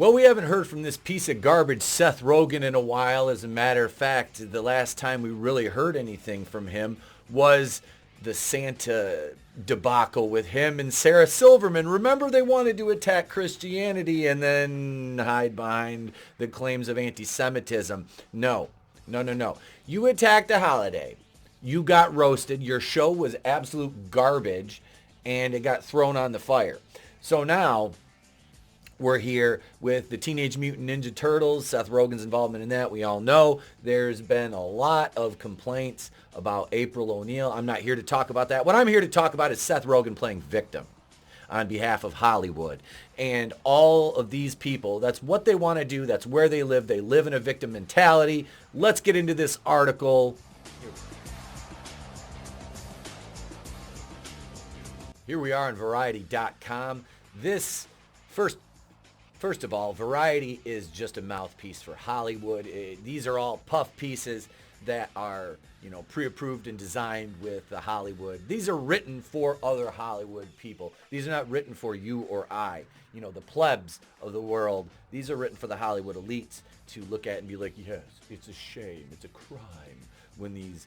Well, we haven't heard from this piece of garbage Seth Rogen in a while. As a matter of fact, the last time we really heard anything from him was the Santa debacle with him and Sarah Silverman. Remember, they wanted to attack Christianity and then hide behind the claims of anti-Semitism. No. You attacked a holiday. You got roasted. Your show was absolute garbage, and it got thrown on the fire. So now we're here with the Teenage Mutant Ninja Turtles, Seth Rogen's involvement in that. We all know there's been a lot of complaints about April O'Neil. I'm not here to talk about that. What I'm here to talk about is Seth Rogen playing victim on behalf of Hollywood. And all of these people, that's what they want to do. That's where they live. They live in a victim mentality. Let's get into this article. Here we are on Variety.com. First of all, Variety is just a mouthpiece for Hollywood. These are all puff pieces that are, pre-approved and designed with the Hollywood. These are written for other Hollywood people. These are not written for you or I. The plebs of the world. These are written for the Hollywood elites to look at and be like, yes, it's a shame, it's a crime when these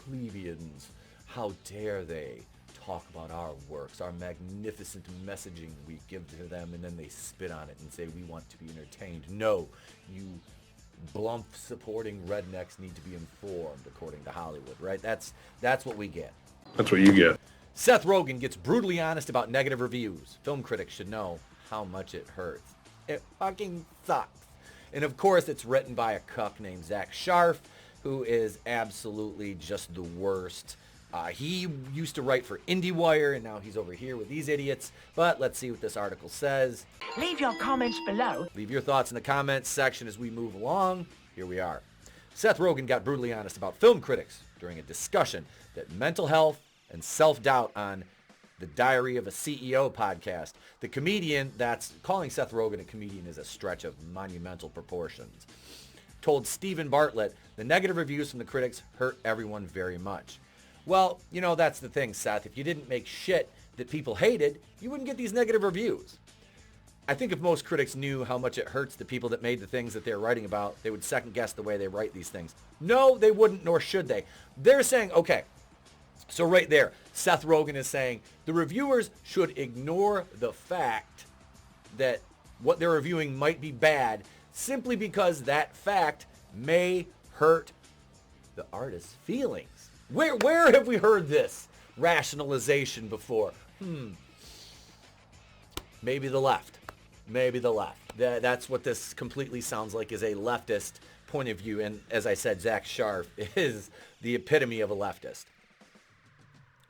plebeians, how dare they talk about our works, our magnificent messaging we give to them, and then they spit on it and say we want to be entertained. No, you blump supporting rednecks need to be informed, according to Hollywood, right? That's what we get. That's what you get. Seth Rogen gets brutally honest about negative reviews. Film critics should know how much it hurts. It fucking sucks. And of course, it's written by a cuck named Zach Sharf, who is absolutely just the worst. He used to write for IndieWire, and now he's over here with these idiots. But let's see what this article says. Leave your comments below. Leave your thoughts in the comments section as we move along. Here we are. Seth Rogen got brutally honest about film critics during a discussion that mental health and self-doubt on the Diary of a CEO podcast. The comedian, that's calling Seth Rogen a comedian is a stretch of monumental proportions, told Stephen Bartlett the negative reviews from the critics hurt everyone very much. Well, that's the thing, Seth. If you didn't make shit that people hated, you wouldn't get these negative reviews. I think if most critics knew how much it hurts the people that made the things that they're writing about, they would second guess the way they write these things. No, they wouldn't, nor should they. They're saying, okay, so right there, Seth Rogen is saying the reviewers should ignore the fact that what they're reviewing might be bad simply because that fact may hurt the artist's feelings. Where have we heard this rationalization before? Maybe the left. That's what this completely sounds like, is a leftist point of view. And as I said, Zach Sharf is the epitome of a leftist.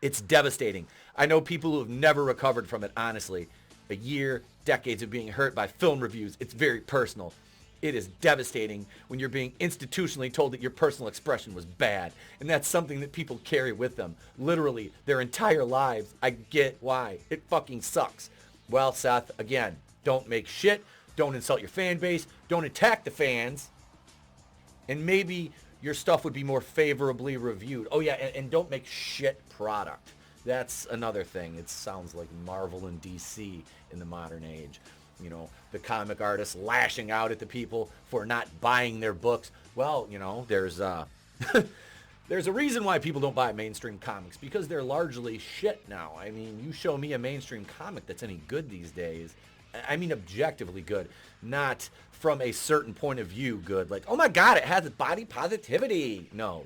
It's devastating. I know people who have never recovered from it, honestly. A year, decades of being hurt by film reviews. It's very personal. It is devastating when you're being institutionally told that your personal expression was bad. And that's something that people carry with them, literally, their entire lives. I get why. It fucking sucks. Well, Seth, again, don't make shit. Don't insult your fan base. Don't attack the fans. And maybe your stuff would be more favorably reviewed. Oh, yeah, and don't make shit product. That's another thing. It sounds like Marvel and DC in the modern age. The comic artists lashing out at the people for not buying their books. Well, there's there's a reason why people don't buy mainstream comics, because they're largely shit now. I mean, you show me a mainstream comic that's any good these days. I mean, objectively good, not from a certain point of view good. Like, oh my God, it has body positivity. No,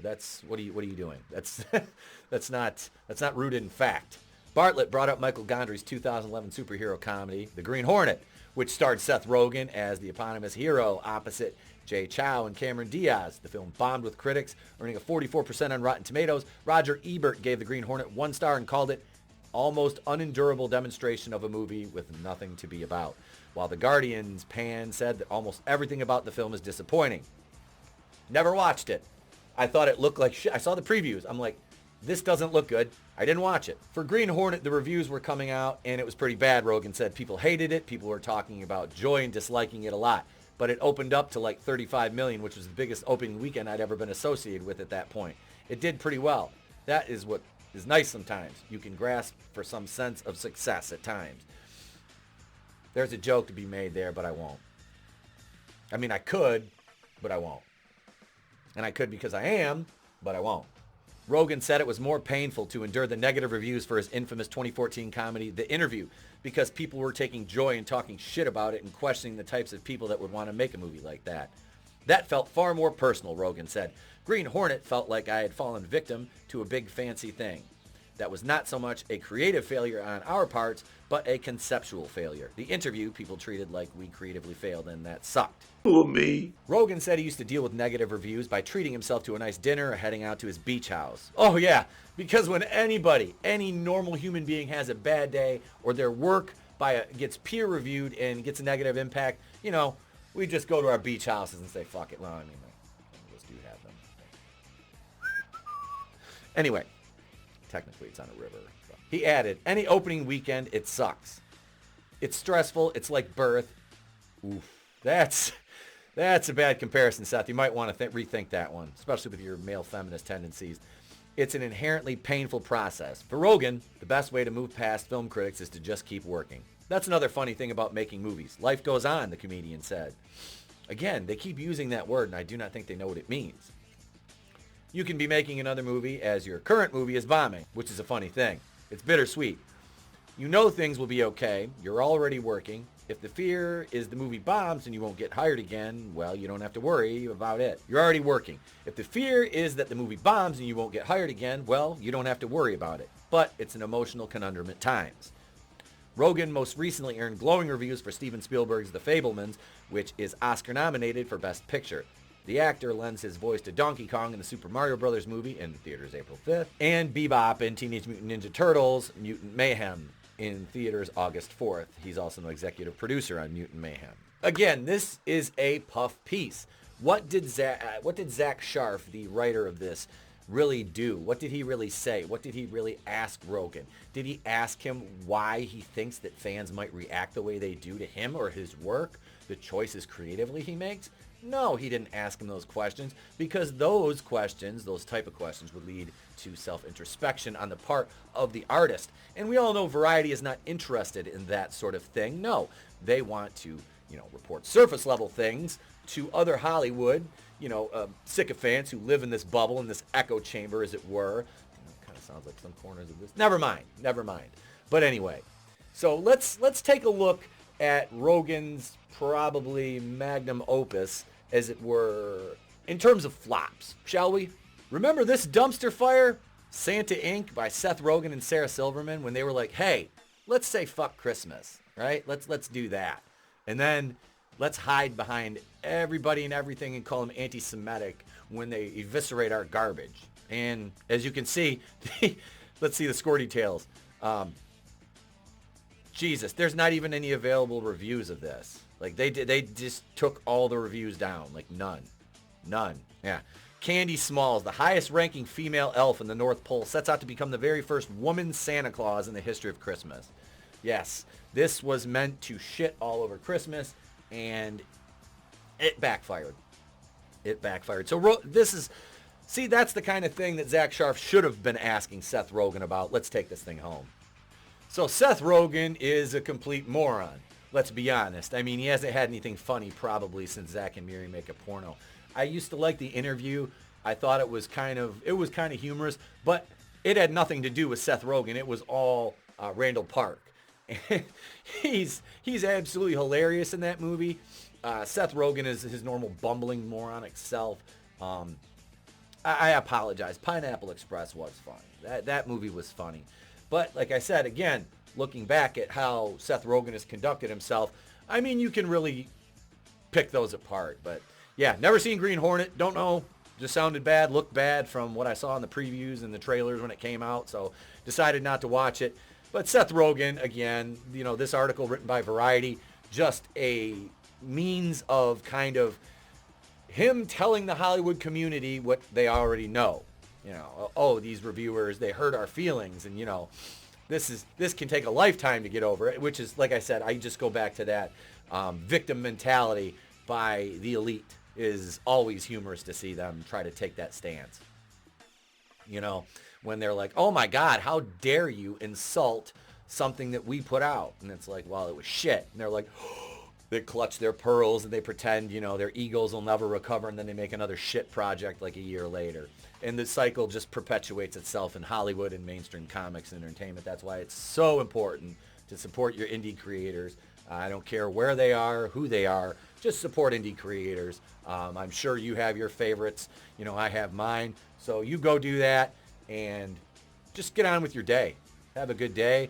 what are you doing? That's not rooted in fact. Bartlett brought up Michael Gondry's 2011 superhero comedy, The Green Hornet, which starred Seth Rogen as the eponymous hero opposite Jay Chow and Cameron Diaz. The film bombed with critics, earning a 44% on Rotten Tomatoes. Roger Ebert gave The Green Hornet 1 star and called it almost unendurable demonstration of a movie with nothing to be about. While The Guardian's Pan said that almost everything about the film is disappointing. Never watched it. I thought it looked like shit. I saw the previews. I'm like, this doesn't look good. I didn't watch it. For Green Hornet, the reviews were coming out, and it was pretty bad. Rogen said people hated it. People were talking about joy and disliking it a lot. But it opened up to like 35 million, which was the biggest opening weekend I'd ever been associated with at that point. It did pretty well. That is what is nice sometimes. You can grasp for some sense of success at times. There's a joke to be made there, but I won't. I mean, I could, but I won't. And I could because I am, but I won't. Rogen said it was more painful to endure the negative reviews for his infamous 2014 comedy, The Interview, because people were taking joy in talking shit about it and questioning the types of people that would want to make a movie like that. That felt far more personal, Rogen said. Green Hornet felt like I had fallen victim to a big fancy thing. That was not so much a creative failure on our parts, but a conceptual failure. The Interview, people treated like we creatively failed, and that sucked. Who, me? Rogen said he used to deal with negative reviews by treating himself to a nice dinner or heading out to his beach house. Oh yeah, because when anybody, any normal human being has a bad day or their work gets peer reviewed and gets a negative impact, you know, we just go to our beach houses and say, fuck it. Well, I mean, let's do have them. Anyway, technically it's on a river. So. He added, any opening weekend, it sucks. It's stressful. It's like birth. Oof. That's a bad comparison, Seth. You might want to rethink that one, especially with your male feminist tendencies. It's an inherently painful process. For Rogen, the best way to move past film critics is to just keep working. That's another funny thing about making movies. Life goes on, the comedian said. Again, they keep using that word, and I do not think they know what it means. You can be making another movie as your current movie is bombing, which is a funny thing. It's bittersweet. You know things will be okay. You're already working. If the fear is the movie bombs and you won't get hired again, well, you don't have to worry about it. You're already working. If the fear is that the movie bombs and you won't get hired again, well, you don't have to worry about it. But it's an emotional conundrum at times. Rogen most recently earned glowing reviews for Steven Spielberg's The Fabelmans, which is Oscar nominated for Best Picture. The actor lends his voice to Donkey Kong in the Super Mario Bros. Movie in theaters April 5th, and Bebop in Teenage Mutant Ninja Turtles Mutant Mayhem in theaters August 4th. He's also an executive producer on Mutant Mayhem. Again, this is a puff piece. What did Zach Sharf, the writer of this, really do? What did he really say? What did he really ask Rogen? Did he ask him why he thinks that fans might react the way they do to him or his work, the choices creatively he makes? No, he didn't ask him those questions because those questions, those type of questions, would lead to self-introspection on the part of the artist. And we all know Variety is not interested in that sort of thing. No, they want to, report surface level things to other Hollywood, sycophants who live in this bubble, in this echo chamber, as it were. Kind of sounds like some corners of this. Never mind. But anyway, so let's take a look at Rogen's probably magnum opus, as it were, in terms of flops, shall we? Remember this dumpster fire, Santa Inc. by Seth Rogen and Sarah Silverman, when they were like, hey, let's say fuck Christmas, right? Let's do that. And then let's hide behind everybody and everything and call them anti-Semitic when they eviscerate our garbage. And as you can see, let's see the score details. Jesus, there's not even any available reviews of this. Like they just took all the reviews down. Like none. Yeah. Candy Smalls, the highest ranking female elf in the North Pole, sets out to become the very first woman Santa Claus in the history of Christmas. Yes, this was meant to shit all over Christmas, and it backfired. So that's the kind of thing that Zach Sharf should have been asking Seth Rogen about. Let's take this thing home. So Seth Rogen is a complete moron. Let's be honest. I mean, he hasn't had anything funny probably since Zach and Miri make a porno. I used to like The Interview. I thought it was kind of humorous, but it had nothing to do with Seth Rogen. It was all Randall Park. He's absolutely hilarious in that movie. Seth Rogen is his normal bumbling moronic self. I apologize. Pineapple Express was funny. That movie was funny. But like I said, again, looking back at how Seth Rogen has conducted himself, I mean, you can really pick those apart. But yeah, never seen Green Hornet. Don't know. Just sounded bad, looked bad from what I saw in the previews and the trailers when it came out. So decided not to watch it. But Seth Rogen, again, this article written by Variety, just a means of kind of him telling the Hollywood community what they already know. These reviewers, they hurt our feelings, and this can take a lifetime to get over it, which is, like I said, I just go back to that victim mentality by the elite. Is always humorous to see them try to take that stance. When they're like, oh my God, how dare you insult something that we put out? And it's like, well, it was shit. And they're like, oh, They clutch their pearls and they pretend, you know, their egos will never recover, and then they make another shit project like a year later. And the cycle just perpetuates itself in Hollywood and mainstream comics and entertainment. That's why it's so important to support your indie creators. I don't care where they are, who they are, just support indie creators. I'm sure you have your favorites. You know, I have mine. So you go do that and just get on with your day. Have a good day.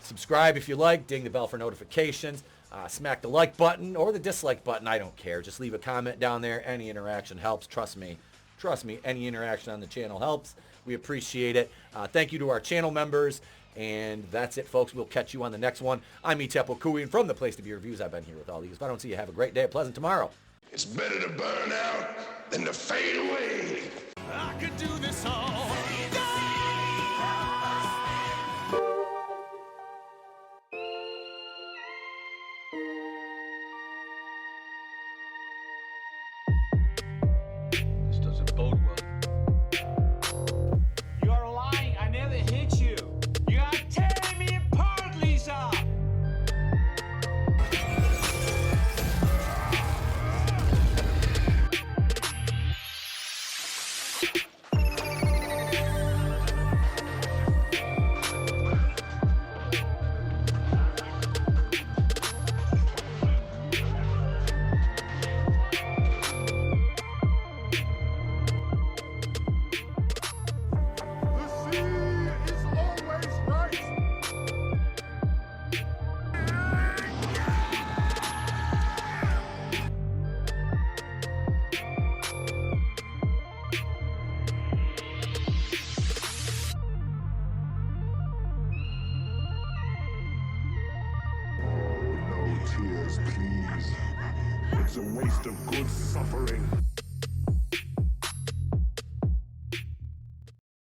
Subscribe if you like. Ding the bell for notifications. Smack the like button or the dislike button. I don't care. Just leave a comment down there. Any interaction helps. Trust me. Trust me. Any interaction on the channel helps. We appreciate it. Thank you to our channel members. And that's it, folks. We'll catch you on the next one. I'm Etep and from the Place to Be Reviews. I've been here with all these. If I don't see you, have a great day. A pleasant tomorrow. It's better to burn out than to fade away. I could do this all. This doesn't bode well. You're lying. I never hit you. You are tearing me apart, Lisa. No tears, please. It's a waste of good suffering.